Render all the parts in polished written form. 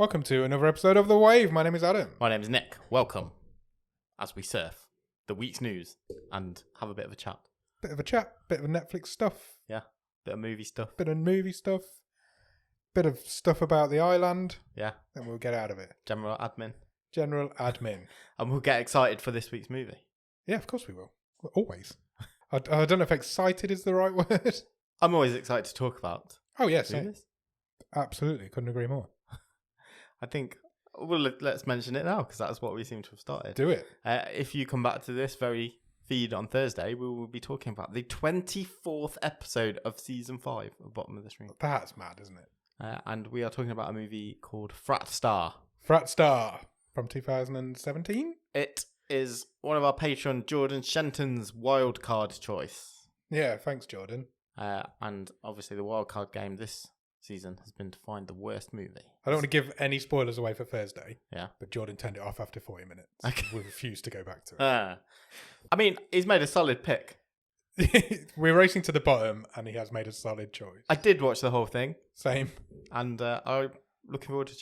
Welcome to another episode of The Wave. My name is Adam. My name is Nick. Welcome as we surf the week's news and have a bit of a chat. Bit of a chat, bit of Netflix stuff. Yeah, bit of movie stuff. Bit of movie stuff. Bit of stuff about the island. Yeah. Then we'll get out of it. General admin. General admin. And we'll get excited for this week's movie. Yeah, of course we will. Always. I don't know if excited is the right word. I'm always excited to talk about Oh, yes. movies. Absolutely. Couldn't agree more. I think, well, let's mention it now because that's what we seem to have started. Do it. If you come back to this very feed on Thursday, we will be talking about the 24th episode of Season 5 of Bottom of the Stream. That's mad, isn't it? And we are talking about a movie called Frat Star. Frat Star from 2017. It is one of our patron, Jordan Shenton's wildcard choice. Yeah, thanks, Jordan. And obviously the wildcard game this season has been to find the worst movie. I don't want to give any spoilers away for Thursday. Yeah. But Jordan turned it off after 40 minutes. Okay. We refused to go back to it. I mean, he's made a solid pick. We're racing to the bottom, and he has made a solid choice. I did watch the whole thing. Same. And I'm looking forward to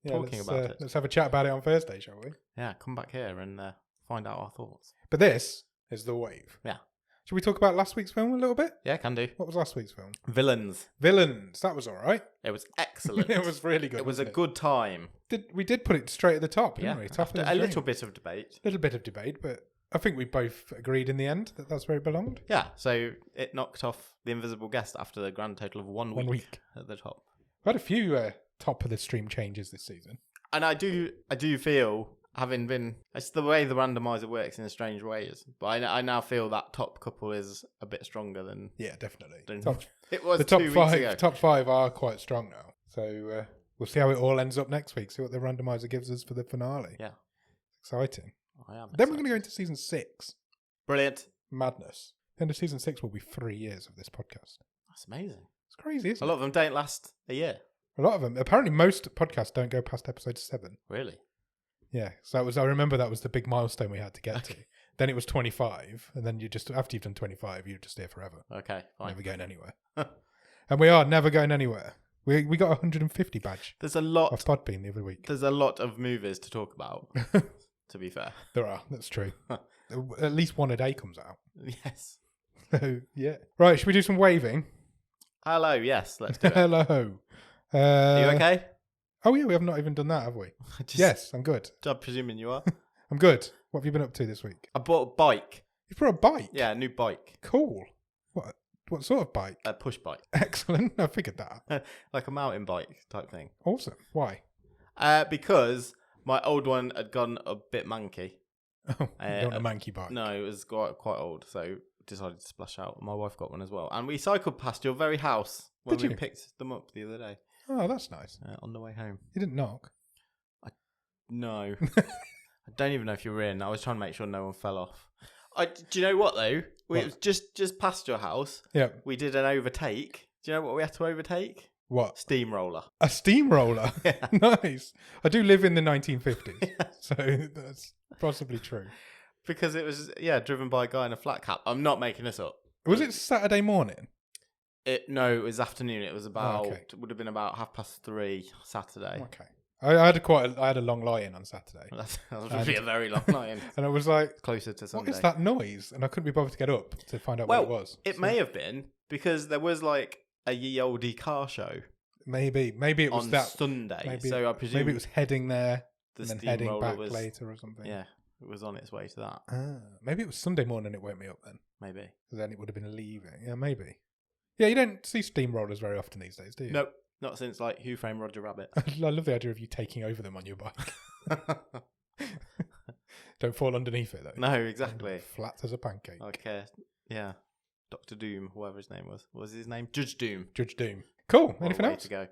talking about it. Let's have a chat about it on Thursday, shall we? Yeah, come back here and find out our thoughts. But this is The Wave. Yeah. Should we talk about last week's film a little bit? Yeah, can do. What was last week's film? Villains. Villains. That was all right. It was excellent. It was really good. It was a wasn't good time. We did put it straight at the top, didn't Yeah, we? Top of after the a stream. little bit of debate. Little bit of debate, but I think we both agreed in the end that that's where it belonged. Yeah, so it knocked off The Invisible Guest after the grand total of one week at the top. We had a few top of the stream changes this season. And I do feel, having been, it's the way the randomizer works in a strange ways, but I now feel that top couple is a bit stronger than Yeah, definitely. it was the top 2 five. weeks ago. Top five are quite strong now. So we'll see how it all ends up next week. See what the randomizer gives us for the finale. Yeah, Exciting. I am. Then we're going to go into season 6. Brilliant. Madness. The end of season 6 will be 3 years of this podcast. That's amazing. It's crazy, isn't A lot of them don't last a year. it? A lot of them. Apparently, most podcasts don't go past episode 7. Really? Yeah. So I remember that was the big milestone we had to get to. Then it was 25, and then you just after you've done 25, you're just here forever. Okay, fine. Never going anywhere. And we are never going anywhere. We got a 150 badge There's a lot. off Podbean the other week. There's a lot of movies to talk about. To be fair. There are. That's true. At least one a day comes out. Yes. So yeah. Right. Should we do some waving? Hello. Yes. Let's do it. Hello. Are you okay? Oh yeah, we have not even done that, have we? Yes, I'm good. I'm presuming you are. I'm good. What have you been up to this week? I bought a bike. You brought a bike? Yeah, a new bike. Cool. What sort of bike? A push bike. Excellent. I figured that. Like a mountain bike type thing. Awesome. Why? Because my old one had gone a bit manky. Oh, you don't want a manky bike. No, it was quite old, so decided to splash out. My wife got one as well. And we cycled past your very house when Did we you? picked them up the other day Oh, that's nice. on the way home. You didn't knock. No. I don't even know if you were in. I was trying to make sure no one fell off. Do you know what, though? It was just past your house. Yeah. We did an overtake. Do you know what we had to overtake? What? Steamroller. A steamroller? Yeah. Nice. I do live in the 1950s, so that's possibly true. Because it was, driven by a guy in a flat cap. I'm not making this up. Was it Saturday morning? No, it was afternoon. It was about, okay. It would have been about 3:30 Saturday. Okay. I had a long lie-in on Saturday. That would be a very long night. And I was like, Closer to Sunday. what is that noise? And I couldn't be bothered to get up to find out what it was. It may have been because there was like a ye olde car show. Maybe it was on that Sunday. Maybe, so I presume maybe it was heading there the and then heading steamroller back later or something. Yeah, it was on its way to that. Maybe it was Sunday morning it woke me up then. Maybe. Then it would have been leaving. Yeah, maybe. Yeah, you don't see steamrollers very often these days, do you? Nope. Not since like Who Framed Roger Rabbit. I love the idea of you taking over them on your bike. Don't fall underneath it though. No, exactly. Flat as a pancake. Like, yeah, Dr. Doom, whoever his name was. What was his name? Judge Doom. Judge Doom. Cool. What Anything a way else? to go.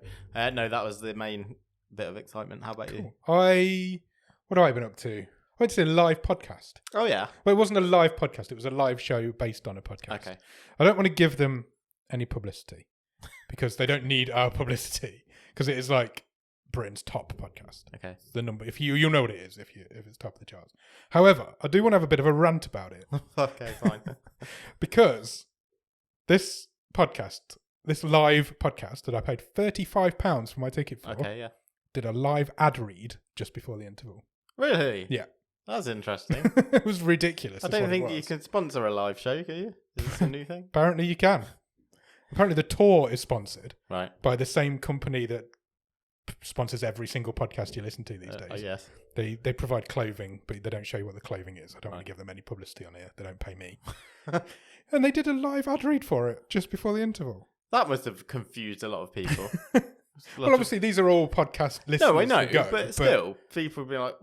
No, that was the main bit of excitement. How about you? What have I been up to? I went to see a live podcast. Oh, yeah. Well, it wasn't a live podcast. It was a live show based on a podcast. Okay. I don't want to give them any publicity because they don't need our publicity because it is like Britain's top podcast. Okay. The number, if you'll know what it is if it's top of the charts. However, I do want to have a bit of a rant about it. Okay, fine. Because this live podcast that I paid £35 for my ticket for, Okay, yeah. did a live ad read just before the interval. Really? Yeah. That's interesting. It was ridiculous. I is don't what it think you was. can sponsor a live show, can you? Is this a new thing? Apparently you can. Apparently the tour is sponsored Right. by the same company that sponsors every single podcast you listen to these days. Yes. They provide clothing, but they don't show you what the clothing is. I don't want to give them any publicity on here. They don't pay me. And they did a live ad read for it just before the interval. That must have confused a lot of people. Well, obviously these are all podcast listeners. No, I know, who go, but still, people would be like,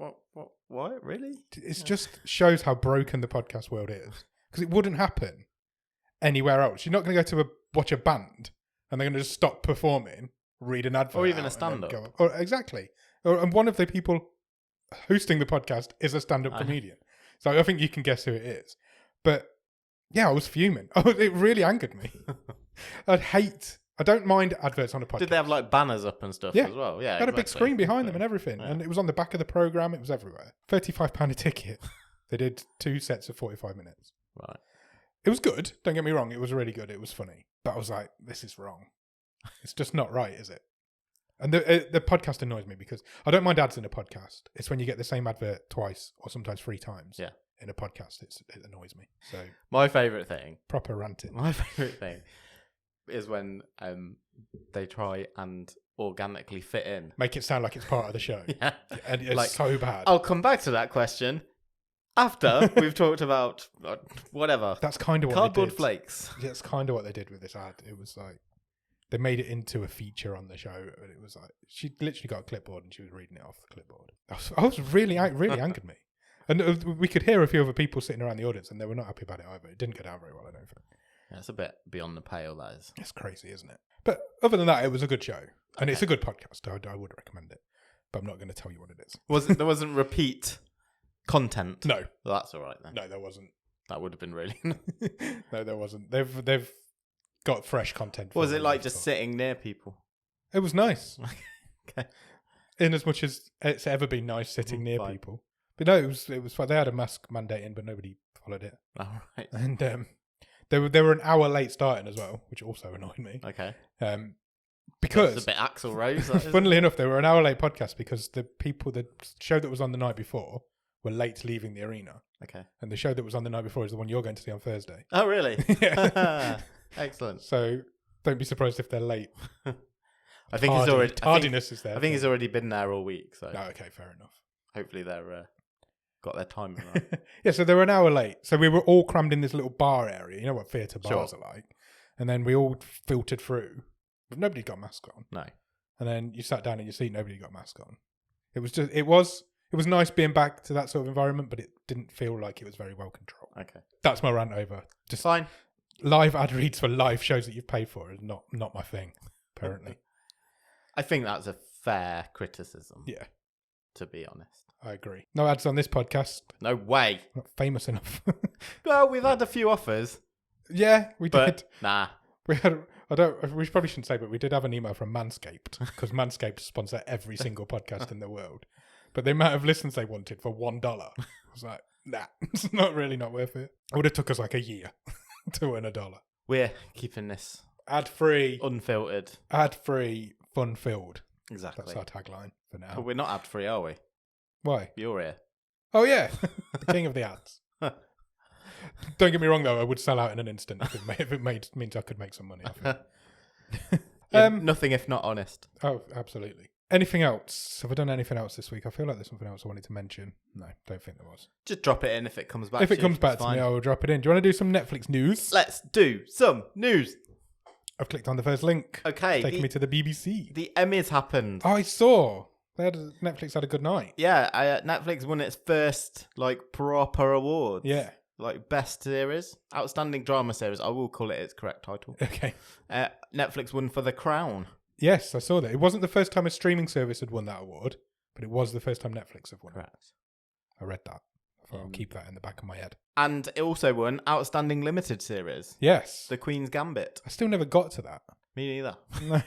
what, really? It just shows how broken the podcast world is. Because it wouldn't happen anywhere else. You're not going to go to watch a band and they're going to just stop performing, read an advert, Or even a out, stand-up. and then go- Or exactly. And one of the people hosting the podcast is a stand-up comedian. So I think you can guess who it is. But yeah, I was fuming. It really angered me. I don't mind adverts on a podcast. Did they have like banners up and stuff as well? Yeah, They had a big exactly. screen behind them and everything. Yeah. And it was on the back of the programme. It was everywhere. £35 a ticket. They did 2 sets of 45 minutes. Right. It was good. Don't get me wrong. It was really good. It was funny. But I was like, this is wrong. It's just not right, is it? And the podcast annoys me because I don't mind ads in a podcast. It's when you get the same advert twice or sometimes 3 times in a podcast. It annoys me. So My favourite thing. proper ranting. My favourite thing is when they try and organically fit in. Make it sound like it's part of the show. Yeah. And it's Like, so bad. I'll come back to that question after we've talked about whatever. That's kind of what Cardboard they did. flakes. Yeah, that's kind of what they did with this ad. It was like they made it into a feature on the show, and it was like she literally got a clipboard and she was reading it off the clipboard. I was really angered me, and we could hear a few other people sitting around the audience, and they were not happy about it either. It didn't go down very well, I don't think. Yeah, it's a bit beyond the pale, that is. It's crazy, isn't it? But other than that, it was a good show, and it's a good podcast. I would recommend it, but I'm not going to tell you what it is. There wasn't repeat content? No, Well, that's all right then. no, there wasn't. That would have been really. No, there wasn't. They've got fresh content. Was for it like them, just so. sitting near people? It was nice. Okay. In as much as it's ever been nice sitting near Fine. people. But no, it was fine. They had a mask mandate in, but nobody followed it. All right. And they were an hour late starting as well, which also annoyed me. Okay. Because It's a bit Axl Rose. That is. funnily enough, they were an hour late podcast because the show that was on the night before were late leaving the arena. Okay. And the show that was on the night before is the one you're going to see on Thursday. Oh, really? Yeah. Excellent. So don't be surprised if they're late. I think he's already. Tardiness is there. I think he's already been there all week. So Oh, okay, fair enough. hopefully they're got their timing right. Yeah, so they were an hour late. So we were all crammed in this little bar area. You know what theatre bars are like. And then we all filtered through. But nobody got a mask on. No. And then you sat down in your seat, nobody got a mask on. It was nice being back to that sort of environment, but it didn't feel like it was very well controlled. Okay. That's my rant over. Just Fine. live ad reads for live shows that you've paid for is not my thing, apparently. I think that's a fair criticism. Yeah, To be honest. I agree. No ads on this podcast. No way. We're not famous enough. Well, we've had a few offers, Yeah, we but did. nah. We probably shouldn't say, but we did have an email from Manscaped because Manscaped sponsor every single podcast in the world. But the amount of listens they wanted for $1, I was like, nah, it's not worth it. It would have took us like a year to earn $1. We're keeping this Ad-free, unfiltered. fun-filled. Exactly. That's our tagline for now. But we're not ad free, are we? Why? You're here. Oh yeah, the king of the ads. Don't get me wrong though, I would sell out in an instant if it means I could make some money off it. You're nothing if not honest. Oh, absolutely. Anything else? Have I done anything else this week? I feel like there's something else I wanted to mention. No, don't think there was. Just drop it in if it comes back. If it to comes you, back it's to me, fine. I will drop it in. Do you want to do some Netflix news? Let's do some news. I've clicked on the first link. Okay. Taking me to the BBC. The Emmys happened. I saw. Netflix had a good night. Yeah, Netflix won its first proper awards. Yeah. Best series, outstanding drama series. I will call it its correct title. Okay. Netflix won for The Crown. Yes, I saw that. It wasn't the first time a streaming service had won that award, but it was the first time Netflix have won it. Correct. I read that. So I'll keep that in the back of my head. And it also won outstanding limited series. Yes. The Queen's Gambit. I still never got to that. Me neither. No.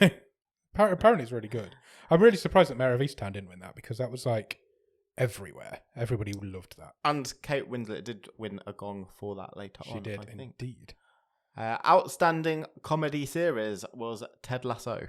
Apparently it's really good. I'm really surprised that Mare of Easttown didn't win that because that was everywhere. Everybody loved that. And Kate Winslet did win a gong for that later on. She did, I think. indeed. Outstanding comedy series was Ted Lasso.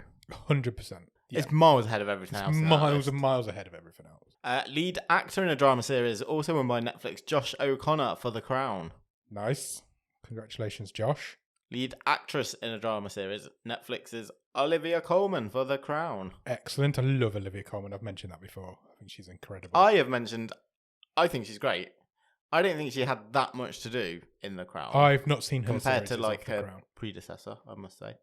100%. It's miles ahead of everything else. Miles and miles ahead of everything else. Lead actor in a drama series, also won by Netflix, Josh O'Connor for The Crown. Nice. Congratulations, Josh. Lead actress in a drama series, Netflix's Olivia Colman for The Crown. Excellent. I love Olivia Colman. I've mentioned that before. I think she's incredible. I think she's great. I don't think she had that much to do in The Crown. I've not seen her compared to series like of The her Crown. predecessor, I must say.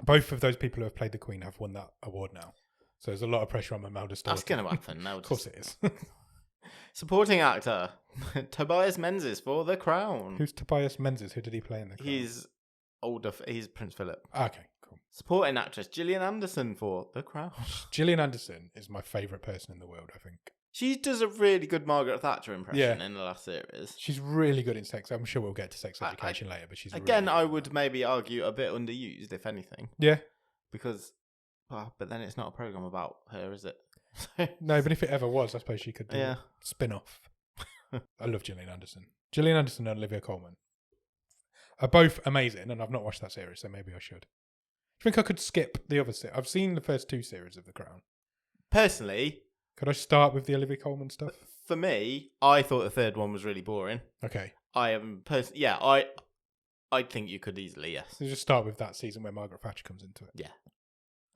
Both of those people who have played the Queen have won that award now. So there's a lot of pressure on Imelda Staunton. That's going to happen. Of course it is. Supporting actor, Tobias Menzies for The Crown. Who's Tobias Menzies? Who did he play in The Crown? He's Prince Philip. Okay, cool. Supporting actress, Gillian Anderson for The Crown. Gillian Anderson is my favourite person in the world, I think. She does a really good Margaret Thatcher impression in the last series. She's really good in Sex. I'm sure we'll get to Sex Education later, but she's again, really I would maybe argue a bit underused, if anything. Yeah. Because, but then it's not a programme about her, is it? No, but if it ever was, I suppose she could do a spin-off. I love Gillian Anderson. Gillian Anderson and Olivia Colman are both amazing, and I've not watched that series, so maybe I should. Do you think I could skip the other series? I've seen the first 2 series of The Crown. Personally... Could I start with the Olivia Colman stuff? For me, I thought the third one was really boring. Okay. I think you could easily, yes. So just start with that season where Margaret Thatcher comes into it. Yeah.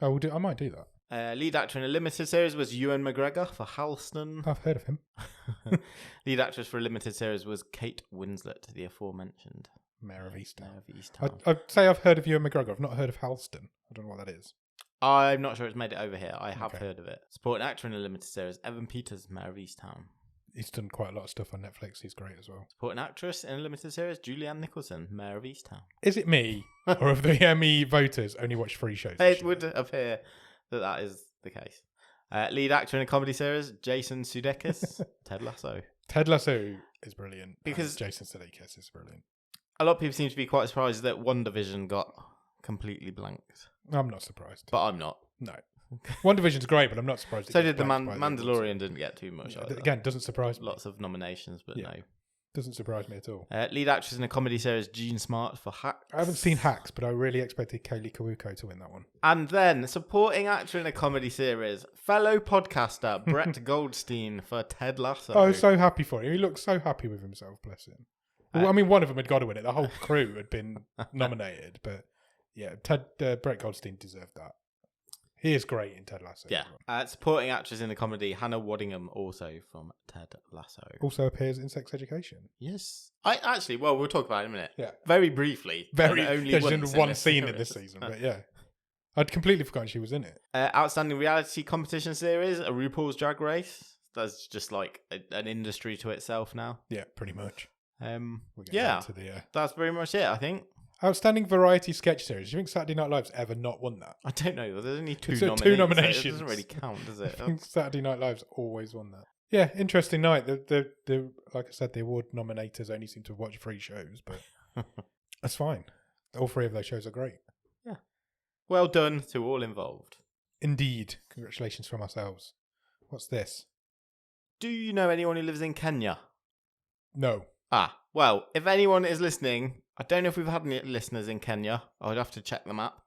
Oh, I might do that. Lead actor in a limited series was Ewan McGregor for Halston. I've heard of him. Lead actress for a limited series was Kate Winslet, the aforementioned Mayor of Easttown. I'd say I've heard of Ewan McGregor. I've not heard of Halston. I don't know what that is. I'm not sure it's made it over here. I have heard of it. Supporting actor in a limited series, Evan Peters, Mayor of Easttown. He's done quite a lot of stuff on Netflix. He's great as well. Supporting actress in a limited series, Julianne Nicholson, Mayor of Easttown. Is it me, or have the Emmy voters only watched 3 shows? It would appear that is the case. Lead actor in a comedy series, Jason Sudeikis, Ted Lasso. Ted Lasso is brilliant. Because Jason Sudeikis is brilliant. A lot of people seem to be quite surprised that WandaVision got completely blanked. I'm not surprised. But I'm not. No. WandaVision's great, but I'm not surprised. So did the Mandalorian didn't get too much. Yeah, again, doesn't surprise me. Lots of nominations, but no. Doesn't surprise me at all. Lead actress in a comedy series, Jean Smart for Hacks. I haven't seen Hacks, but I really expected Kaylee Kawuko to win that one. And then, supporting actor in a comedy series, fellow podcaster Brett Goldstein for Ted Lasso. Oh, so happy for him. He looked so happy with himself, bless him. Well, I mean, one of them had got to win it. The whole crew had been nominated, but yeah, Brett Goldstein deserved that. He is great in Ted Lasso. Yeah. Supporting actress in the comedy, Hannah Waddingham, also from Ted Lasso. Also appears in Sex Education. Yes. We'll talk about it in a minute. Yeah. Very briefly. Only one scene in this season, but yeah. I'd completely forgotten she was in it. Outstanding reality competition series, a RuPaul's Drag Race. That's just like an industry to itself now. Yeah, pretty much. That's very much it, I think. Outstanding variety sketch series. Do you think Saturday Night Live's ever not won that? I don't know. There's only two nominations. So it doesn't really count, does it? I think Saturday Night Live's always won that. Yeah, interesting night. The like I said, the award nominators only seem to have watched 3 shows, but that's fine. All 3 of those shows are great. Yeah. Well done to all involved. Indeed. Congratulations from ourselves. What's this? Do you know anyone who lives in Kenya? No. Well, if anyone is listening, I don't know if we've had any listeners in Kenya. I would have to check them up.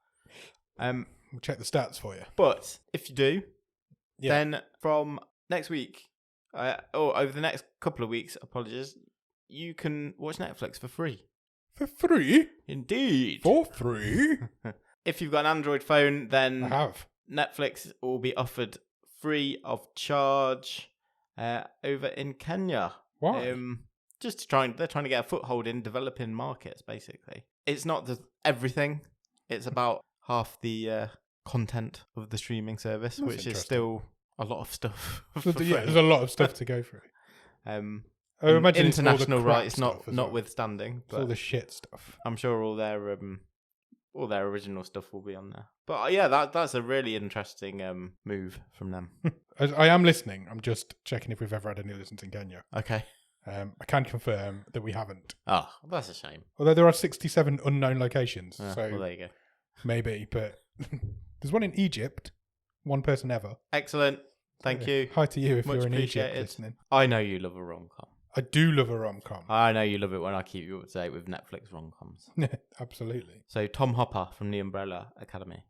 We'll check the stats for you. But if you do, then from next week, or over the next couple of weeks, apologies, you can watch Netflix for free. For free? Indeed. For free? If you've got an Android phone, then I have. Netflix will be offered free of charge over in Kenya. Why? They're trying to get a foothold in developing markets, basically. It's not everything. It's about half the content of the streaming service, which is still a lot of stuff. There's a lot of stuff to go through. I imagine international rights notwithstanding, but all the shit stuff. I'm sure all their original stuff will be on there. But that's a really interesting move from them. I am listening. I'm just checking if we've ever had any listens in Kenya. Okay. I can confirm that we haven't. Oh, that's a shame. Although there are 67 unknown locations. So well, there you go. Maybe, but there's one in Egypt. One person ever. Excellent. Thank you. Hi to you if Much you're in Egypt appreciated. listening. I know you love a rom-com. I do love a rom-com. I know you love it when I keep you up to date with Netflix rom-coms. Absolutely. So Tom Hopper from the Umbrella Academy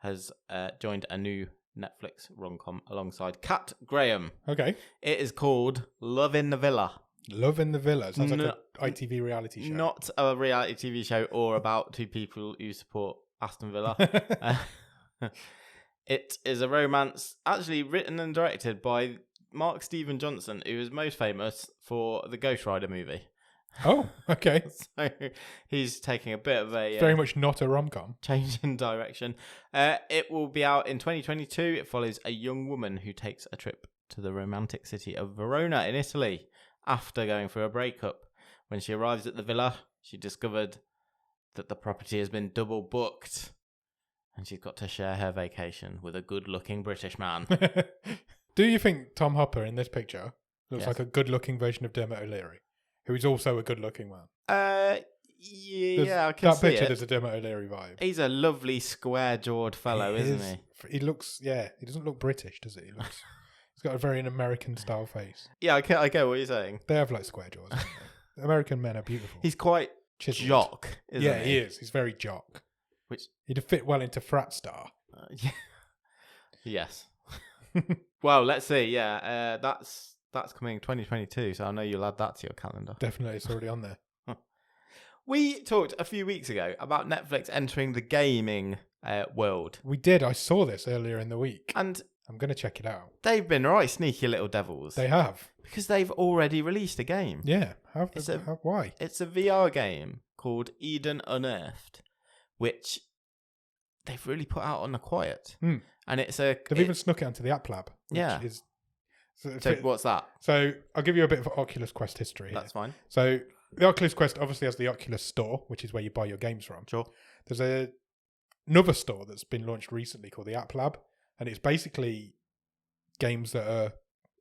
has joined a new Netflix rom-com alongside Kat Graham. Okay. It is called Love in the Villa. Love in the Villa. Sounds like an ITV reality show. Not a reality TV show or about two people who support Aston Villa. It is a romance actually written and directed by Mark Steven Johnson, who is most famous for the Ghost Rider movie. Oh, okay. So he's taking a bit of a very much not a rom-com. Change in direction. It will be out in 2022. It follows a young woman who takes a trip to the romantic city of Verona in Italy after going through a breakup. When she arrives at the villa, she discovered that the property has been double booked and she's got to share her vacation with a good-looking British man. Do you think Tom Hopper in this picture looks Yes. like a good-looking version of Dermot O'Leary, who is also a good-looking man? Yeah, I can that see picture. it. There's a Dermot O'Leary vibe. He's a lovely square-jawed fellow, isn't he? He looks, yeah. He doesn't look British, does he? He's got a very American-style face. Yeah, I get what you're saying. They have like square jaws. Don't they? American men are beautiful. He's quite Chiseled. jock, isn't he? He is. He's very jock. Which he'd fit well into Frat Star. yeah. Yes. Well, let's see. Yeah, that's coming 2022, so I know you'll add that to your calendar. Definitely, it's already on there. We talked a few weeks ago about Netflix entering the gaming world. We did. I saw this earlier in the week. And I'm going to check it out. they've been right sneaky little devils. They have. Because they've already released a game. Yeah. Why? It's a VR game called Eden Unearthed, which they've really put out on the quiet. And it's a... They've even snuck it onto the App Lab. Yeah. So what's that? So I'll give you a bit of Oculus Quest history here. That's fine. So the Oculus Quest obviously has the Oculus Store, which is where you buy your games from. Sure. There's another store that's been launched recently called the App Lab, and it's basically games that are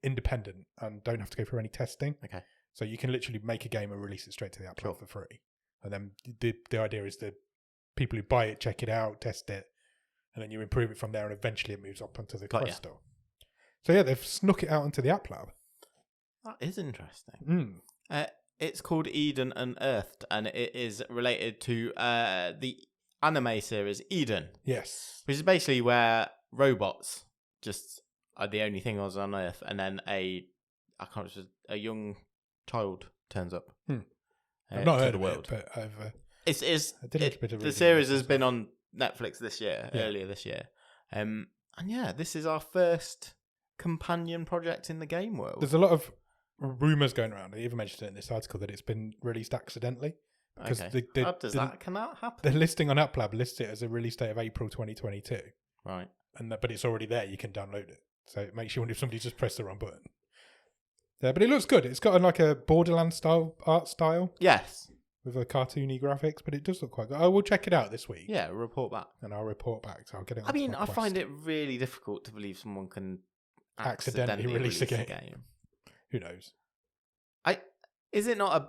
independent and don't have to go through any testing. Okay. So you can literally make a game and release it straight to the App Lab for free. And then the idea is that people who buy it, check it out, test it, and then you improve it from there, and eventually it moves up onto the Quest Store. So yeah, they've snuck it out onto the App Lab. That is interesting. It's called Eden Unearthed, and it is related to the anime series Eden. Yes. Which is basically where robots just are the only thing on Earth, and then a young child turns up. I've not heard the of world. it, but The series has been on Netflix earlier this year. And yeah, this is our first companion project in the game world. There's a lot of rumours going around. I even mentioned it in this article that it's been released accidentally. Because How does that? Can that happen? The listing on App Lab lists it as a release date of April 2022. Right. But it's already there. You can download it. So it makes you wonder if somebody just pressed the wrong button. Yeah, but it looks good. It's got like a Borderlands style art style. Yes. With a cartoony graphics, but it does look quite good. I will check it out this week. Yeah, report back. And I'll report back. So I'll get it. I find it really difficult to believe someone can accidentally release a game. Who knows? Is it not a...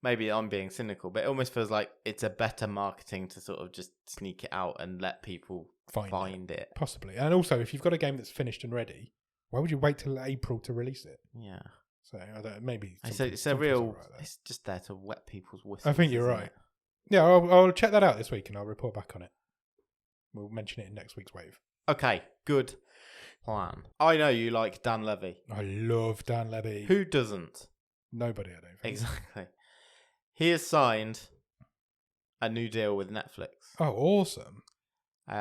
Maybe I'm being cynical, but it almost feels like it's a better marketing to sort of just sneak it out and let people find it. Possibly. And also, if you've got a game that's finished and ready, why would you wait till April to release it? Yeah. So I don't, maybe it's a real... It's just there to wet people's whistles. I think you're right. Yeah, I'll check that out this week and I'll report back on it. We'll mention it in next week's wave. Okay, good plan. I know you like Dan Levy. I love Dan Levy. Who doesn't? Nobody, I don't think. Exactly. He has signed a new deal with Netflix. Oh, awesome.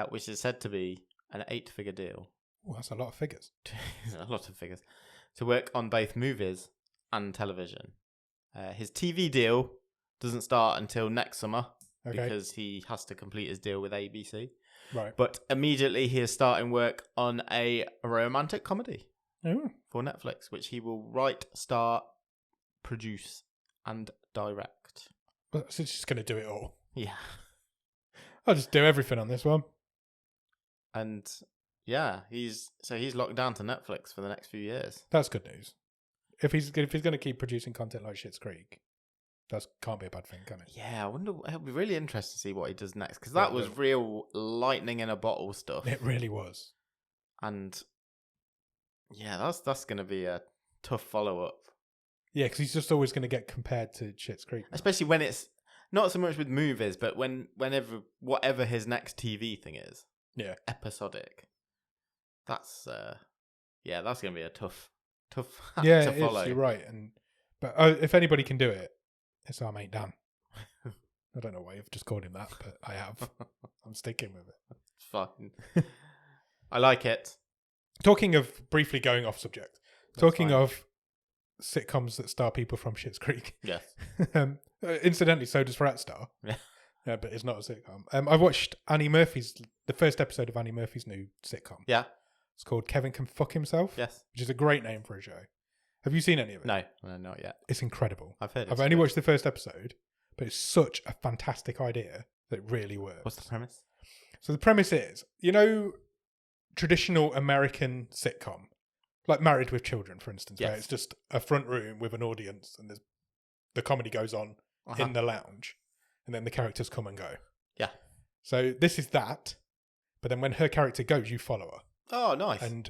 Which is said to be an 8-figure deal. Oh, that's a lot of figures. A lot of figures. To work on both movies and television. His TV deal doesn't start until next summer because he has to complete his deal with ABC. Right. But immediately he is starting work on a romantic comedy for Netflix, which he will write, star, produce, and direct. So he's just going to do it all. Yeah. I'll just do everything on this one. And yeah, he's locked down to Netflix for the next few years. That's good news. If he's going to keep producing content like Schitt's Creek, that can't be a bad thing, can it? Yeah, I wonder. It'll be really interesting to see what he does next, because that was real lightning in a bottle stuff. It really was. And yeah, that's going to be a tough follow up. Yeah, because he's just always going to get compared to Schitt's Creek. Especially when it's not so much with movies, but whatever his next TV thing is. Yeah. Episodic. That's that's gonna be a tough Yeah, to it follow. is, you're right. But if anybody can do it, it's our mate Dan. I don't know why you've just called him that, but I have. I'm sticking with it. It's fine. I like it. Talking of briefly going off subject, That's talking fine. of sitcoms that star people from Schitt's Creek. Yes. Incidentally, so does Rat Star. Yeah. Yeah, but it's not a sitcom. I watched the first episode of Annie Murphy's new sitcom. Yeah. It's called Kevin Can Fuck Himself. Yes. Which is a great name for a show. Have you seen any of it? No, not yet. It's incredible. I've heard. I've only watched the first episode, but it's such a fantastic idea that really works. What's the premise? So the premise is, traditional American sitcom, like Married with Children, for instance, Yes. where it's just a front room with an audience and the comedy goes on in the lounge and then the characters come and go. Yeah. So this is that, but then when her character goes, you follow her. Oh, nice. And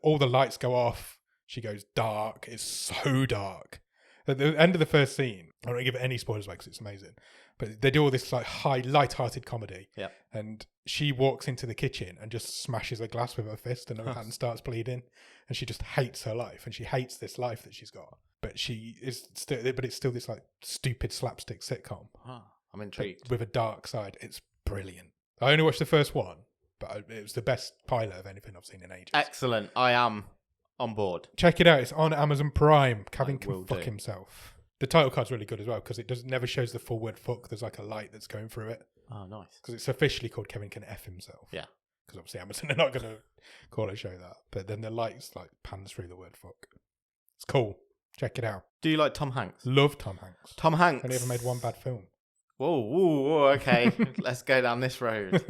all the lights go off. She goes dark. It's so dark. At the end of the first scene, I don't give it any spoilers because it's amazing, but they do all this like light-hearted comedy. Yeah. And she walks into the kitchen and just smashes a glass with her fist and her hand starts bleeding. And she just hates her life and she hates this life that she's got. But it's still this like stupid slapstick sitcom. Oh, I'm intrigued. With a dark side. It's brilliant. I only watched the first one, but it was the best pilot of anything I've seen in ages. Excellent. I am on board. Check it out. It's on Amazon Prime. Kevin will Can Fuck do. Himself. The title card's really good as well because it never shows the full word fuck. There's like a light that's going through it. Oh, nice. Because it's officially called Kevin Can F Himself. Yeah. Because obviously Amazon are not going to call a show that. But then the lights like pans through the word fuck. It's cool. Check it out. Do you like Tom Hanks? Love Tom Hanks. Tom Hanks. Only ever made one bad film. Whoa, okay. Let's go down this road.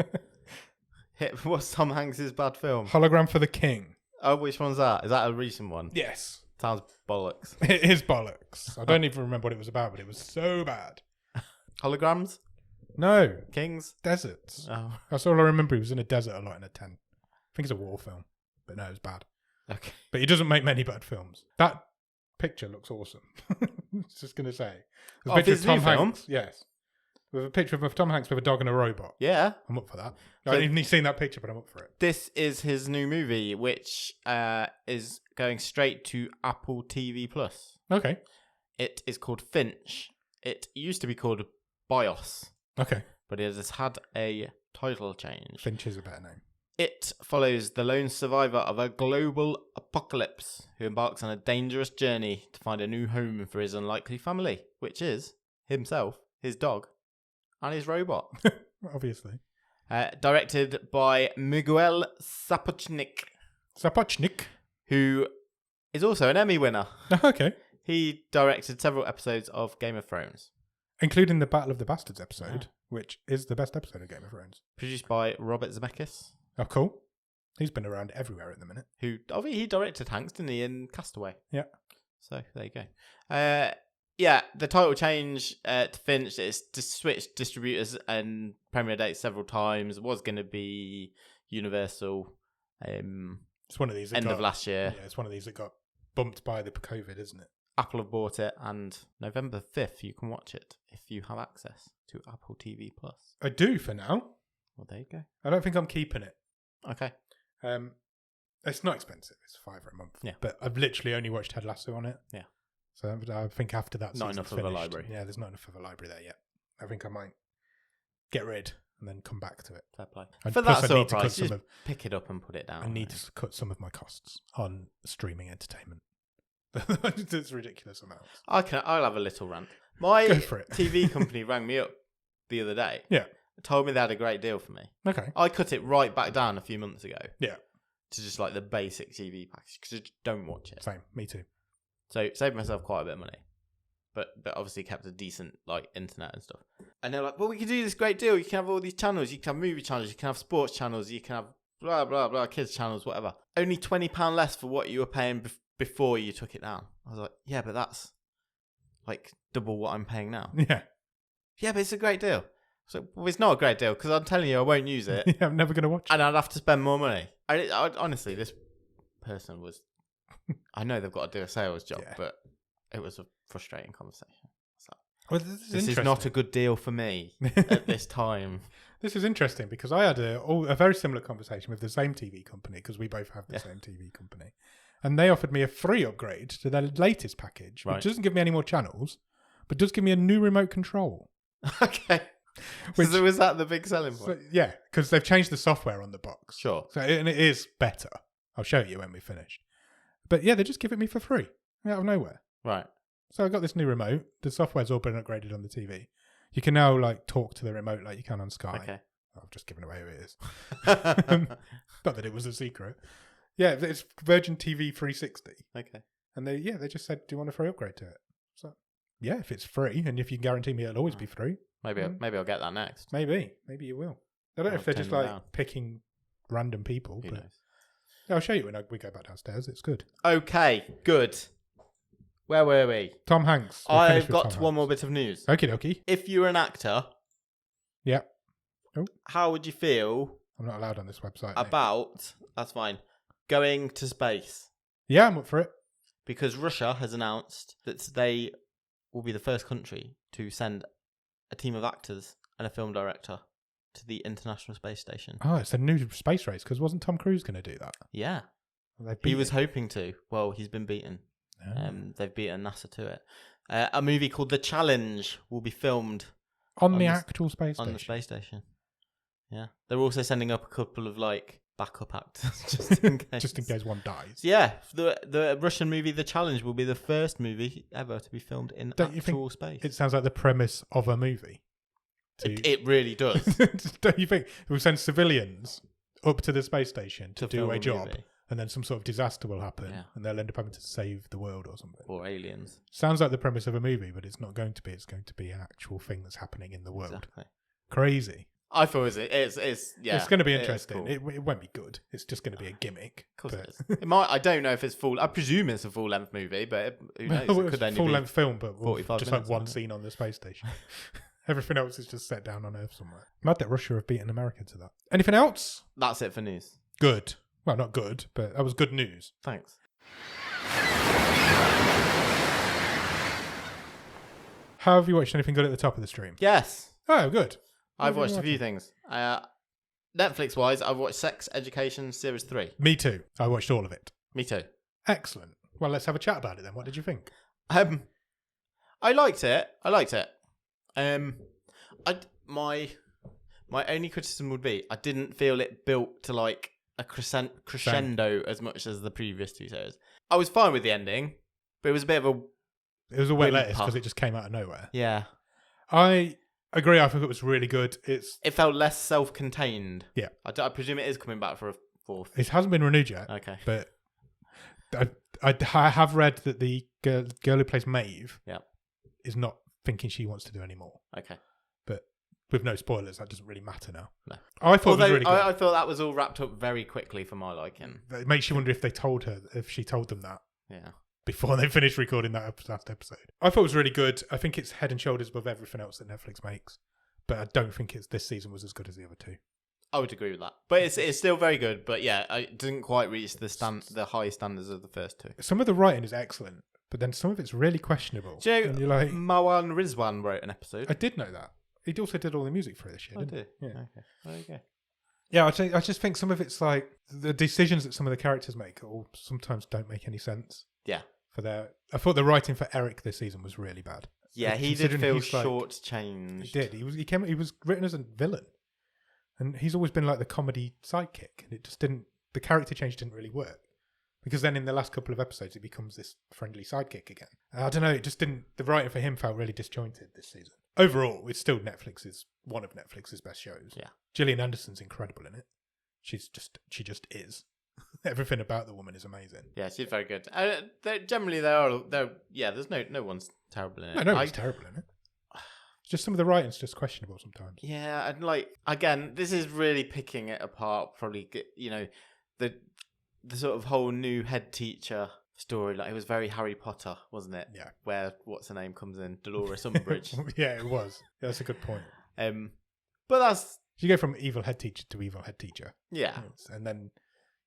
What's Tom Hanks' bad film? Hologram for the King. Oh, which one's that? Is that a recent one? Yes. Sounds bollocks. It is bollocks. I don't even remember what it was about, but it was so bad. Holograms? No. Kings? Deserts. Oh, That's all I remember. He was in a desert a lot in a tent. I think it's a war film. But no, it was bad. okay. But he doesn't make many bad films. That picture looks awesome. I was just going to say. There's a Of picture his new film? Hanks. Yes. With a picture of Tom Hanks with a dog and a robot. Yeah. I'm up for that. So- I haven't even seen that picture, but I'm up for it. This is his new movie, which is going straight to Apple TV Plus. Okay. It is called Finch. It used to be called BIOS, Okay. but it has had a title change. Finch is a better name. It follows the lone survivor of a global apocalypse who embarks on a dangerous journey to find a new home for his unlikely family, which is himself, his dog, and his robot. Obviously. Directed by Miguel Sapochnik, Sapochnik. who is also an Emmy winner. Okay. He directed several episodes of Game of Thrones. Including the Battle of the Bastards episode, which is the best episode of Game of Thrones. Produced by Robert Zemeckis, Oh, cool. He's been around everywhere at the minute. who he directed Hanks, didn't he, in Castaway? Yeah. So there you go. Yeah, the title change to Finch is to switch distributors and premiere dates several times. It was going to be Universal It's one of these. end of last year. Yeah, it's one of these that got bumped by the COVID, isn't it? Apple have bought it, and November 5th you can watch it if you have access to Apple TV Plus. I do for now. Well, there you go. I don't think I'm keeping it. Okay. It's not expensive. It's $5 a month. Yeah. But I've literally only watched Ted Lasso on it. Yeah. So I think after that, Not season's enough of a finished- library. Yeah, there's not enough of a library there yet. I think I might get rid and then come back to it. Fair play. And For plus that I sort need of to cut price, some just of- pick it up and put it down. I need to cut some of my costs on streaming entertainment. It's ridiculous amounts. I'll have a little rant. My Go for it. TV company rang me up the other day. Yeah. Told me they had a great deal for me. Okay. I cut it right back down a few months ago. Yeah. To just like the basic TV package because I just don't watch it. Same. Me too. So saved myself quite a bit of money, but obviously kept a decent like internet and stuff. And they're like, "Well, we can do this great deal. You can have all these channels. You can have movie channels. You can have sports channels. You can have blah blah blah kids channels, whatever. Only £20 less for what you were paying before you took it down." I was like, "Yeah, but that's like double what I'm paying now." Yeah. Yeah, but it's a great deal. So well, it's not a great deal because I'm telling you, I won't use it, Yeah, I'm never going to watch it. and I'd have to spend more money. I honestly, this person was. I know they've got to do a sales job, Yeah. but it was a frustrating conversation. So Well, this is not a good deal for me at this time. This is interesting because I had a very similar conversation with the same TV company, because we both have the same TV company. And they offered me a free upgrade to their latest package, which doesn't give me any more channels, but does give me a new remote control. Okay. So was that the big selling point? Yeah, because they've changed the software on the box. Sure. And it is better. I'll show you when we finish. But yeah, they just give it me for free out of nowhere. Right. So I got this new remote. The software's all been upgraded on the TV. You can now talk to the remote like you can on Sky. Okay. I've just given away who it is. Not that it was a secret. Yeah, it's Virgin TV 360. Okay. And they just said, do you want a free upgrade to it? So yeah, if it's free and if you can guarantee me it'll always be free. Maybe I'll get that next. Maybe you will. I don't know if they're just picking random people. Who knows? I'll show you when we go back downstairs. It's good. Okay, good. Where were we? Tom Hanks. I've got one more bit of news. Okie dokie. If you were an actor, how would you feel? I'm not allowed on this website. About, that's fine, going to space? Yeah, I'm up for it. Because Russia has announced that they will be the first country to send a team of actors and a film director to the International Space Station. Oh, it's a new space race, because wasn't Tom Cruise going to do that? Yeah. He was hoping to. Well, he's been beaten. They've beaten NASA to it. A movie called The Challenge will be filmed on the actual space station. On the space station. Yeah. They're also sending up a couple of backup actors just in case. Just in case one dies. Yeah. The Russian movie The Challenge will be the first movie ever to be filmed in actual space. It sounds like the premise of a movie. It really does. Don't you think? We'll send civilians up to the space station to do a job. Movie. And then some sort of disaster will happen, and they'll end up having to save the world or something. Or aliens. Sounds like the premise of a movie, but it's not going to be. It's going to be an actual thing that's happening in the world. Exactly. Crazy. I thought it's It's going to be interesting. Cool. It won't be good. It's just going to be a gimmick. Of course it is. It might. I don't know if it's full. I presume it's a full length movie, but who knows? It could full length film, but 45 just minutes, one scene on the space station. Everything else is just set down on Earth somewhere. Mad that Russia have beaten America to that. Anything else? That's it for news. Good. Well, not good, but that was good news. Thanks. Have you watched anything good at the top of the stream? Yes. Oh, good. I've watched a few things. Netflix-wise, I've watched Sex Education Series 3. Me too. I watched all of it. Me too. Excellent. Well, let's have a chat about it then. What did you think? I liked it. My only criticism would be I didn't feel it built to a crescendo as much as the previous two series. I was fine with the ending, but it was a bit of a... It was a wet lettuce because it just came out of nowhere. Yeah. I agree. I think it was really good. It felt less self-contained. Yeah. I presume it is coming back for a fourth. It hasn't been renewed yet. Okay. But I have read that the girl who plays Maeve is not thinking she wants to do any more. Okay. But with no spoilers, that doesn't really matter now. No. I thought it was really good. I thought that was all wrapped up very quickly for my liking. It makes you wonder if she told them that. Yeah. Before they finished recording that last episode. I thought it was really good. I think it's head and shoulders above everything else that Netflix makes. But I don't think this season was as good as the other two. I would agree with that. But it's still very good. But yeah, it didn't quite reach the high standards of the first two. Some of the writing is excellent, but then some of it's really questionable. Do you know, Marwan Rizwan wrote an episode? I did know that. He also did all the music for this year, didn't he? Yeah. Okay. There you go. Yeah, I just think some of it's the decisions that some of the characters make sometimes don't make any sense. Yeah. I thought the writing for Eric this season was really bad. Yeah, he did feel shortchanged. He did. He was written as a villain, and he's always been the comedy sidekick, and it just didn't. The character change didn't really work because then in the last couple of episodes he becomes this friendly sidekick again. I don't know. It just didn't. The writing for him felt really disjointed this season. Overall, it's still one of Netflix's best shows. Yeah, Gillian Anderson's incredible in it. She just is. Everything about the woman is amazing. Yeah, she's very good. Generally, there's no one's terrible in it. No one's terrible in it. It's just some of the writing's just questionable sometimes. Yeah, and again, this is really picking it apart. Probably, the sort of whole new head teacher story. It was very Harry Potter, wasn't it? Yeah. Where what's her name comes in, Dolores Umbridge. Yeah, it was. Yeah, that's a good point. But that's you go from evil head teacher to evil head teacher. Yeah, and then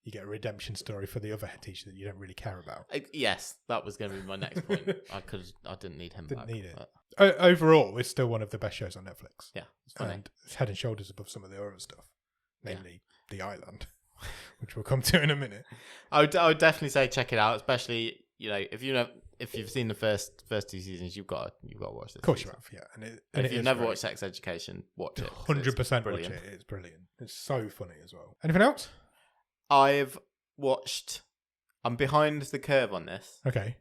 you get a redemption story for the other head teacher that you don't really care about. Yes, that was going to be my next point. I didn't need him Didn't back. need it. But Overall, it's still one of the best shows on Netflix. yeah, it's funny. And it's head and shoulders above some of the other stuff, namely The Island, which we'll come to in a minute. I would definitely say check it out, especially if you've seen the first 2 seasons, you've got to watch this. Of course season. you have, yeah. And if you've never watched Sex Education, watch it. 100% watch it. It's brilliant. It's so funny as well. Anything else? I've watched. I'm behind the curve on this. Okay.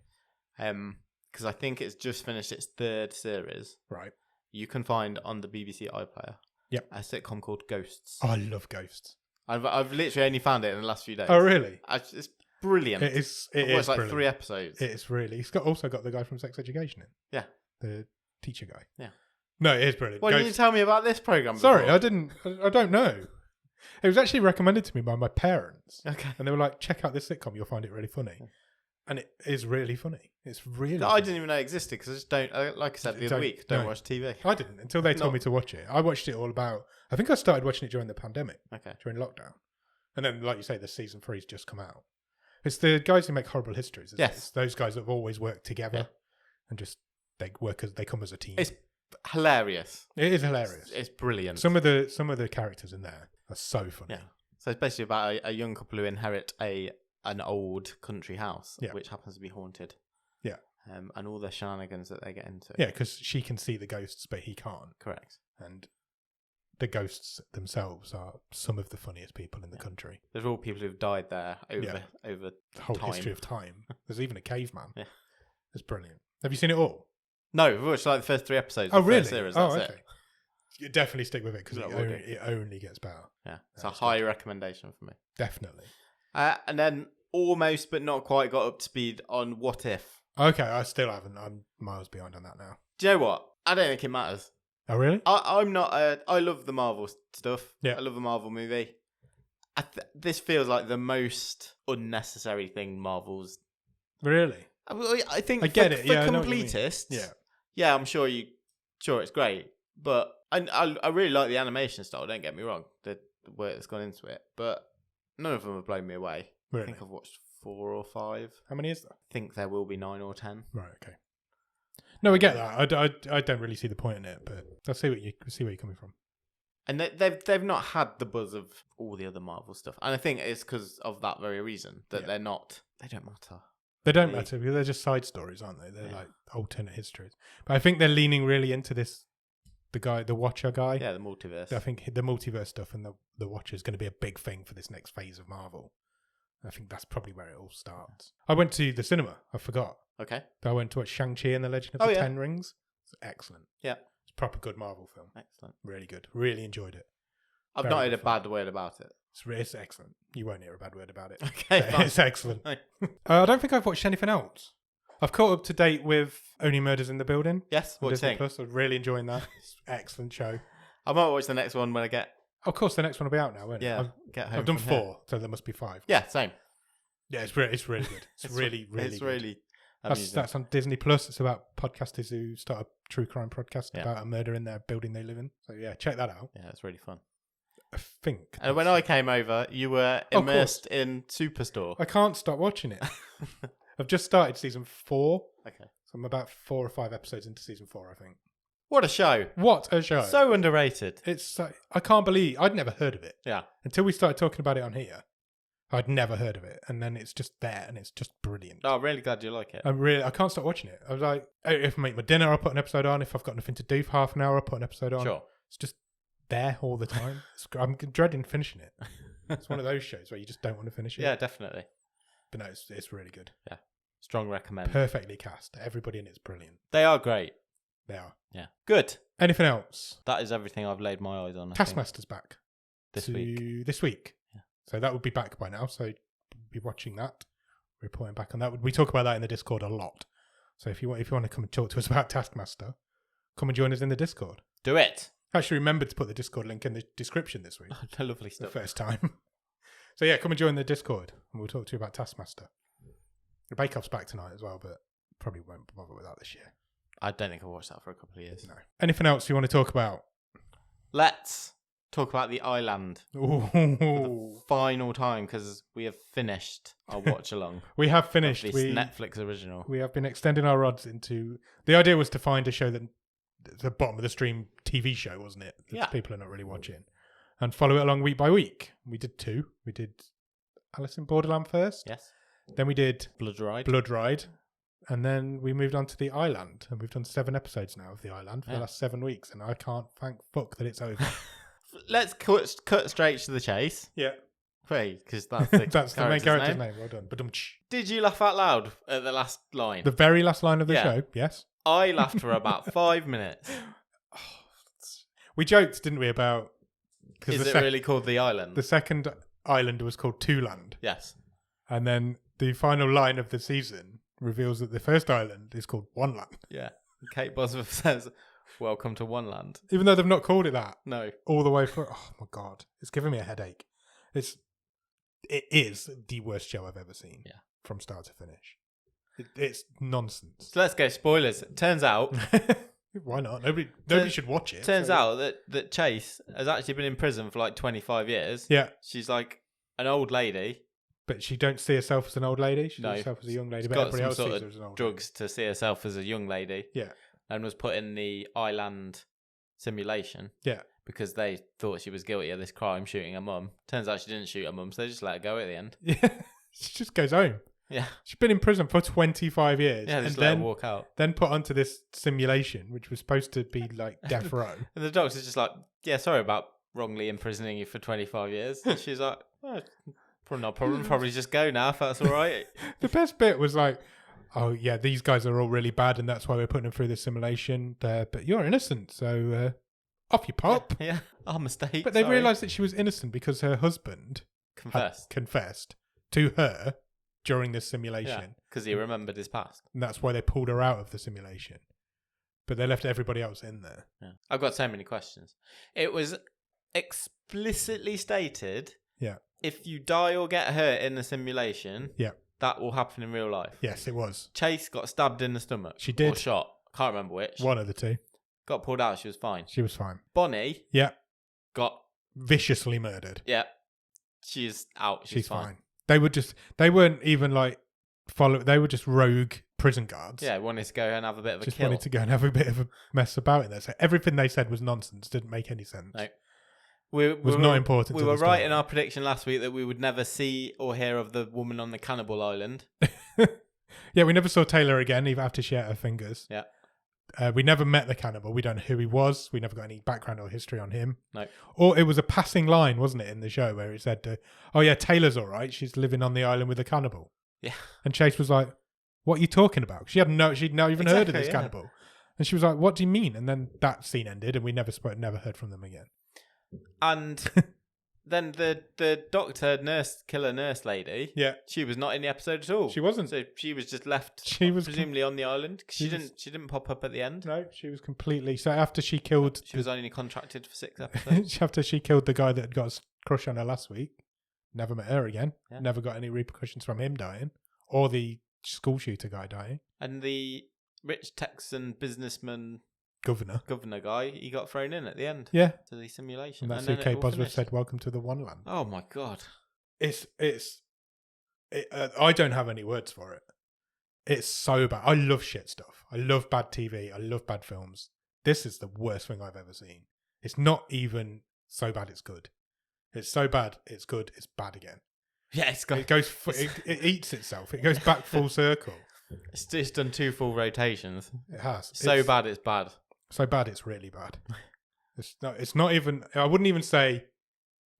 Because I think it's just finished its 3rd series. Right. You can find on the BBC iPlayer. Yep. A sitcom called Ghosts. Oh, I love Ghosts. I've literally only found it in the last few days. Oh, really? It's brilliant. It is. I've watched like brilliant. 3 episodes. It is really. It's also got the guy from Sex Education in. Yeah. The teacher guy. Yeah. No, it is brilliant. Why didn't you tell me about this program? Sorry, I didn't. I don't know. It was actually recommended to me by my parents. Okay. And they were like, check out this sitcom. You'll find it really funny. And it is really funny. It's really I funny. didn't even know it existed because I just don't, like I said the other week, don't watch TV. I didn't until they told me to watch it. I watched it all about, I think I started watching it during the pandemic, during lockdown. And then, like you say, the season 3's just come out. It's the guys who make Horrible Histories. Isn't it? It's those guys that have always worked together and just they come as a team. It's hilarious. It is hilarious. It's brilliant. Some of the characters in there are so funny. Yeah. So it's basically about a young couple who inherit an old country house, which happens to be haunted. Yeah. And all the shenanigans that they get into. Yeah, because she can see the ghosts, but he can't. Correct. And the ghosts themselves are some of the funniest people in the country. There's all people who've died there over the whole time. history of time. There's even a caveman. Yeah. It's brilliant. Have you seen it all? No, we've watched like the first 3 episodes Oh, of the really? first series. That's it. You definitely stick with it because No, it only gets better. Yeah, it's a high recommendation for me. Definitely. And then almost but not quite got up to speed on What If. Okay, I still haven't. I'm miles behind on that now. Do you know what? I don't think it matters. Oh, really? I'm not. I love the Marvel stuff. Yeah. I love a Marvel movie. This feels like the most unnecessary thing Marvel's. Really? I think I get it. For Yeah, completists, yeah, I'm sure it's great, but I really like the animation style. Don't get me wrong, the work that's gone into it, but none of them have blown me away. Really? I think I've watched 4 or 5. How many is there? I think there will be 9 or 10. Right. Okay. No, I get that. I don't really see the point in it, but I see where you're coming from. And they've not had the buzz of all the other Marvel stuff, and I think it's because of that very reason that they don't matter. They don't matter because they're just side stories, aren't they? They're like alternate histories. But I think they're leaning really into this. The Watcher guy. Yeah, the multiverse. I think the multiverse stuff and the Watcher is going to be a big thing for this next phase of Marvel. I think that's probably where it all starts. I went to the cinema. I forgot. Okay. I went to watch Shang-Chi and the Legend of the Ten Rings. It's excellent. Yeah. It's a proper good Marvel film. Excellent. Really good. Really enjoyed it. I've not heard a bad word about it. It's excellent. You won't hear a bad word about it. Okay, fine. It's excellent. I don't think I've watched anything else. I've caught up to date with Only Murders in the Building. Yes, what do you think? Plus, I'm really enjoying that. It's an excellent show. I might watch the next one when I get... Of course, the next one will be out now, won't it? Yeah, get home. I've done from 4, here. so there must be 5. Yeah, same. Yeah, it's really good. It's really it's good. really amusing. That's on Disney Plus. It's about podcasters who start a true crime podcast about a murder in their building they live in. So yeah, check that out. Yeah, it's really fun. I think. And when I came over, you were immersed in Superstore. I can't stop watching it. I've just started season 4. Okay. So I'm about 4 or 5 episodes into season 4, I think. What a show. What a show. So underrated. It's I can't believe I'd never heard of it. Yeah. Until we started talking about it on here. I'd never heard of it. And then it's just there and it's just brilliant. Oh, I'm really glad you like it. I can't stop watching it. I was like, if I make my dinner, I'll put an episode on. If I've got nothing to do for half an hour, I'll put an episode on. Sure. It's just there all the time. I'm dreading finishing it. It's one of those shows where you just don't want to finish it. Yeah, definitely. But no, it's really good. Yeah. Strong recommend. Perfectly cast. Everybody in it's brilliant. They are great. They are. Yeah. Good. Anything else? That is everything I've laid my eyes on. Taskmaster's back. This week. This week. Yeah. So that would be back by now. So be watching that. Reporting back on that. We talk about that in the Discord a lot. So if you want to come and talk to us about Taskmaster, come and join us in the Discord. Do it. I actually remembered to put the Discord link in the description this week. Lovely stuff. The first time. So yeah, come and join the Discord and we'll talk to you about Taskmaster. The Bake Off's back tonight as well, but probably won't bother with that this year. I don't think I'll watch that for a couple of years. No. Anything else you want to talk about? Let's talk about the island for Ooh. the final time because we have finished our watch along. We have finished. This Netflix original. We have been extending our rods into. The idea was to find a show that the bottom of the stream TV show, wasn't it? That people are not really watching, and follow it along week by week. We did 2. We did Alice in Borderland first. Yes. Then we did Blood Ride. And then we moved on to The Island. And we've done 7 episodes now of The Island for the last 7 weeks. And I can't thank fuck that it's over. Let's cut straight to the chase. Yeah. Wait, because that's the, that's the main character's name. Well done. Ba-dum-tsh. Did you laugh out loud at the last line? The very last line of the show, yes. I laughed for about 5 minutes. We joked, didn't we, about... Is it really called The Island? The second island was called Two Land. Yes. And then the final line of the season reveals that the first island is called One Land. Yeah. Kate Bosworth says, "Welcome to One Land." Even though they've not called it that. No. All the way through. Oh my God. It's giving me a headache. It is the worst show I've ever seen. Yeah. From start to finish. It's nonsense. So let's go spoilers. Turns out... Why not? Nobody should watch it. Turns out that Chase has actually been in prison for like 25 years. Yeah. She's like an old lady. But she don't see herself as an old lady. She sees herself as a young lady. She's but got everybody else some sees sort her as an of old drugs to see herself as a young lady. Yeah. And was put in the island simulation. Yeah. Because they thought she was guilty of this crime, shooting her mum. Turns out she didn't shoot her mum, so they just let her go at the end. Yeah. She just goes home. Yeah. She's been in prison for 25 years. Yeah, just let her walk out. Then put onto this simulation, which was supposed to be like death row. And the doctor's just like, yeah, sorry about wrongly imprisoning you for 25 years. And she's like, oh, probably not a problem. Probably just go now if that's all right. The best bit was like, oh, yeah, these guys are all really bad and that's why we're putting them through this simulation. But you're innocent, so off you pop. Yeah, our mistake. But they realised that she was innocent because her husband had confessed to her during this simulation. Because he remembered his past. And that's why they pulled her out of the simulation. But they left everybody else in there. Yeah. I've got so many questions. It was explicitly stated, if you die or get hurt in the simulation, that will happen in real life. Yes, it was. Chase got stabbed in the stomach. She did. Or shot. Can't remember which. One of the two. Got pulled out. She was fine. She was fine. Bonnie. Yeah. Got viciously murdered. Yeah. She's out. She's fine. They weren't even like they were just rogue prison guards. Yeah, wanted to go and have a bit of a just kill. Wanted to go and have a bit of a mess about in there. So everything they said was nonsense. Didn't make any sense. No. Was not important. We were right in our prediction last week that we would never see or hear of the woman on the cannibal island. Yeah, we never saw Taylor again, even after she ate her fingers. Yeah. We never met the cannibal. We don't know who he was. We never got any background or history on him. No. Or it was a passing line, wasn't it, in the show where it said, oh yeah, Taylor's all right. She's living on the island with a cannibal. Yeah. And Chase was like, what are you talking about? She'd not even heard of this cannibal. And she was like, what do you mean? And then that scene ended and we never heard from them again. And then the doctor, killer nurse lady, she was not in the episode at all. She wasn't. So she was just left. She was presumably on the island. She didn't pop up at the end. No, she was completely. So after she killed, she was only contracted for 6 episodes. After she killed the guy that had got a crush on her last week, never met her again. Yeah. Never got any repercussions from him dying or the school shooter guy dying. And the rich Texan businessman. Governor guy, he got thrown in at the end. Yeah. To the simulation. And that's who Kate Bosworth said, welcome to the One Land. Oh my God. I don't have any words for it. It's so bad. I love shit stuff. I love bad TV. I love bad films. This is the worst thing I've ever seen. It's not even so bad it's good. It's so bad it's good. It's bad again. Yeah, it's got... It eats itself. It goes back full circle. It's just done 2 full rotations. It has. So bad it's bad. So bad it's really bad. It's not even. I wouldn't even say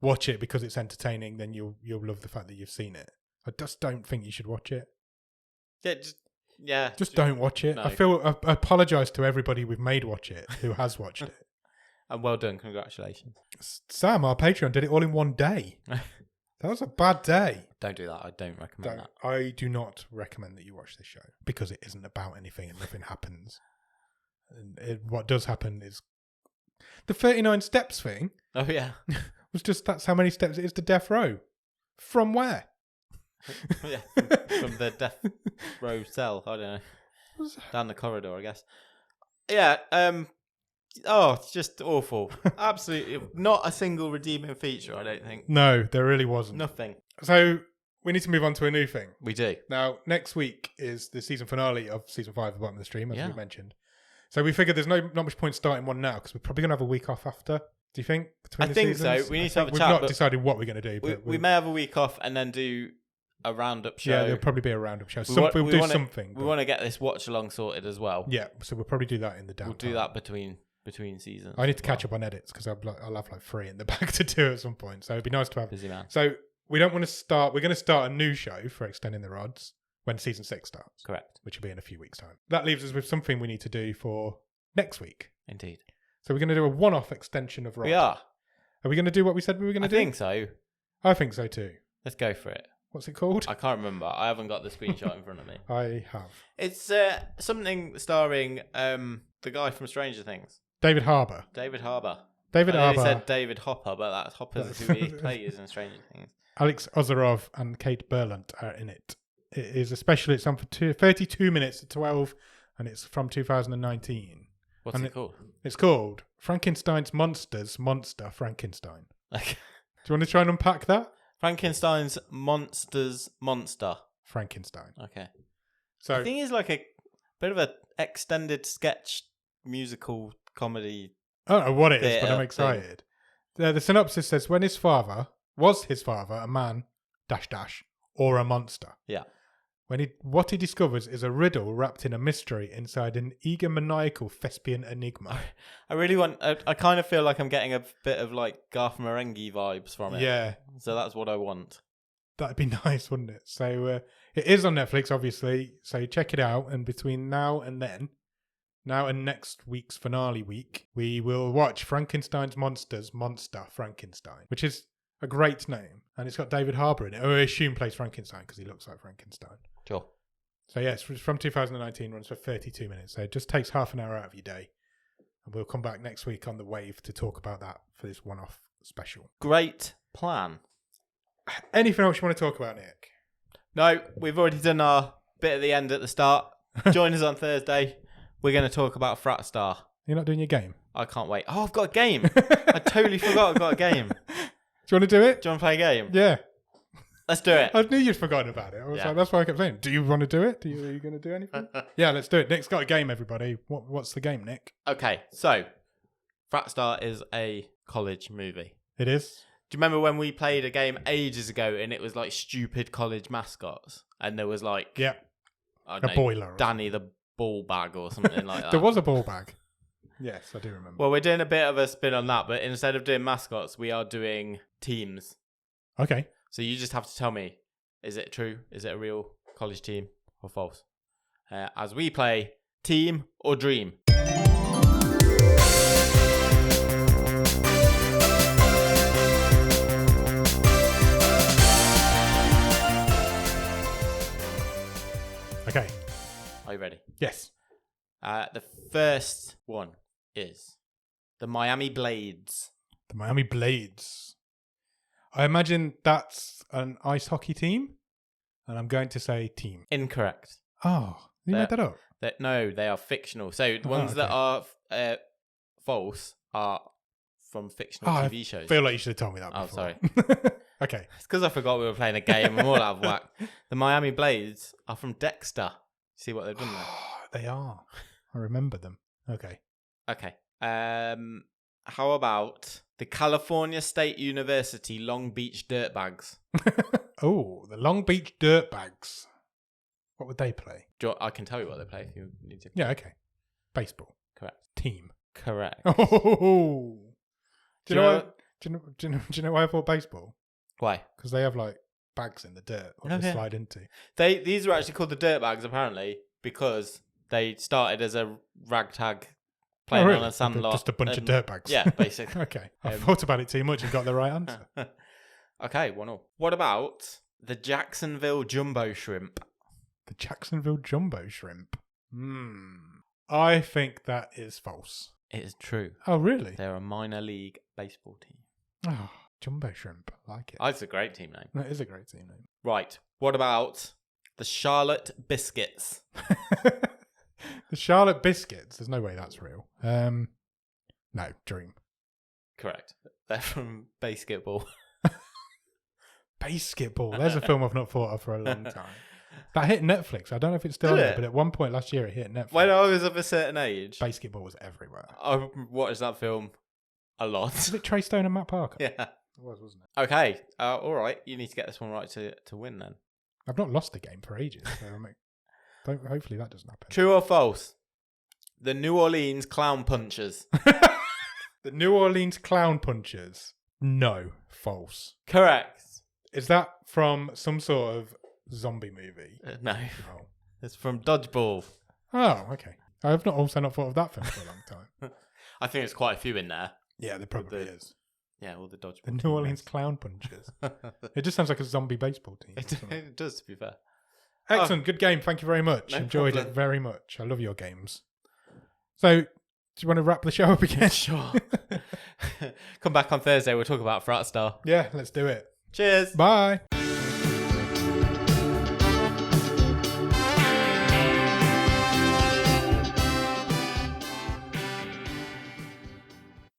watch it because it's entertaining. Then you'll love the fact that you've seen it. I just don't think you should watch it. Just don't watch it. No. I apologise to everybody we've made watch it who has watched it. And well done, congratulations. Sam, our Patreon, did it all in one day. That was a bad day. Don't do that. I don't recommend that. I do not recommend that you watch this show because it isn't about anything and nothing happens. And what does happen is the 39 steps thing. Oh yeah, was just that's how many steps it is to death row. From where? Yeah, from the death row cell. I don't know. Down the corridor, I guess. Yeah. it's just awful. Absolutely not a single redeeming feature, I don't think. No, there really wasn't. Nothing. So we need to move on to a new thing. We do. Now, next week is the season finale of season 5 of Bottom of the Stream, as we mentioned. So we figured there's not much point starting one now because we're probably going to have a week off after. Do you think? I think so. We need to have a chat. We've not decided what we're going to do. But we may have a week off and then do a roundup show. Yeah, there'll probably be a roundup show. We'll do something. We want to get this watch along sorted as well. Yeah, so we'll probably do that in the downtime. We'll do that between seasons. I need to catch up on edits because I'll have like 3 in the back to do at some point. So it'd be nice to have. Busy man. So we don't want to start. We're going to start a new show for Extending the Rods when season 6 starts. Correct. Which will be in a few weeks' time. That leaves us with something we need to do for next week. Indeed. So we're going to do a one-off extension of Rod. We are. Are we going to do what we said we were going to do? I think so. I think so too. Let's go for it. What's it called? I can't remember. I haven't got the screenshot in front of me. I have. It's something starring the guy from Stranger Things. David Harbour. David Harbour. I said David Hopper, but that's Hopper's who he plays in Stranger Things. Alex Ozerov and Kate Berlant are in it. It is a special. It's on for 32 minutes to 12, and it's from 2019. What's it called? It's called Frankenstein's Monsters, Monster Frankenstein. Okay. Do you want to try and unpack that? Frankenstein's Monsters, Monster. Frankenstein. Okay. So I think it's like a bit of an extended sketch musical comedy. I don't know what it is, but I'm excited. The synopsis says, when his father, was his father, a man, or a monster. Yeah. What he discovers is a riddle wrapped in a mystery inside an egomaniacal thespian enigma. I kind of feel like I'm getting a bit of like Garth Marenghi vibes from it. Yeah. So that's what I want. That'd be nice, wouldn't it? So it is on Netflix, obviously. So check it out. And between now and next week's finale week, we will watch Frankenstein's Monsters, Monster Frankenstein, which is a great name. And it's got David Harbour in it, who I assume plays Frankenstein because he looks like Frankenstein. Sure. So yeah, it's from 2019, runs for 32 minutes. So it just takes half an hour out of your day. And we'll come back next week on The Wave to talk about that for this one-off special. Great plan. Anything else you want to talk about, Nick? No, we've already done our bit at the end at the start. Join us on Thursday. We're going to talk about Frat Star. You're not doing your game? I can't wait. Oh, I've got a game. I totally forgot I've got a game. Do you want to do it? Do you want to play a game? Yeah. Let's do it. I knew you'd forgotten about it. I was like, that's why I kept saying, do you want to do it? Are you going to do anything? Yeah, let's do it. Nick's got a game, everybody. What's the game, Nick? Okay, so Frat Star is a college movie. It is? Do you remember when we played a game ages ago and it was like stupid college mascots? And there was like... Yeah. Boiler. Danny the ball bag or something like that. There was a ball bag. Yes, I do remember. Well, we're doing a bit of a spin on that, but instead of doing mascots, we are doing teams. Okay. So you just have to tell me, is it true? Is it a real college team or false? As we play Team or Dream. Okay. Are you ready? Yes. The first one is the Miami Blades. The Miami Blades. I imagine that's an ice hockey team, and I'm going to say team. Incorrect. Oh, you made that up? No, they are fictional. So the ones that are false are from fictional TV shows. I feel like you should have told me that before. Oh, sorry. Okay. It's because I forgot we were playing a game. I'm all out of whack. The Miami Blades are from Dexter. See what they've done there? They are. I remember them. Okay. Okay. How about the California State University Long Beach Dirtbags? Oh, the Long Beach Dirtbags. What would they play? I can tell you what they play if you need to. Yeah, okay. Baseball. Correct. Team. Correct. Oh. Do you know why I thought baseball? Why? Because they have like bags in the dirt what they slide into. These are actually called the Dirtbags apparently because they started as a ragtag playing on a sandlot. Just a bunch of dirtbags. Yeah, basically. Okay. I thought about it too much and got the right answer. Okay, 1-1. What about the Jacksonville Jumbo Shrimp? The Jacksonville Jumbo Shrimp. I think that is false. It is true. Oh, really? They're a minor league baseball team. Oh, Jumbo Shrimp. I like it. Oh, it's a great team name. That is a great team name. Right. What about the Charlotte Biscuits? The Charlotte Biscuits. There's no way that's real. No, Dream. Correct. They're from Basketball. Basketball. There's a film I've not thought of for a long time. That hit Netflix. I don't know if it's still there, but at one point last year it hit Netflix. When I was of a certain age, Basketball was everywhere. I watched that film a lot. Was it Trey Stone and Matt Parker? Yeah. It was, wasn't it? Okay. All right. You need to get this one right to win then. I've not lost a game for ages, so hopefully that doesn't happen. True or false? The New Orleans Clown Punchers. The New Orleans Clown Punchers. No, false. Correct. Is that from some sort of zombie movie? No. Oh. It's from Dodgeball. Oh, okay. I have also not thought of that film for a long time. I think there's quite a few in there. Yeah, there probably is. Yeah, all the Dodgeball. The New Orleans Clown Punchers. It just sounds like a zombie baseball team. It does, to be fair. Excellent. Good game. Thank you very much. No Enjoyed problem. it very much. I love your games. So, do you want to wrap the show up again? Sure. Come back on Thursday. We'll talk about Frat Star. Yeah, let's do it. Cheers. Bye.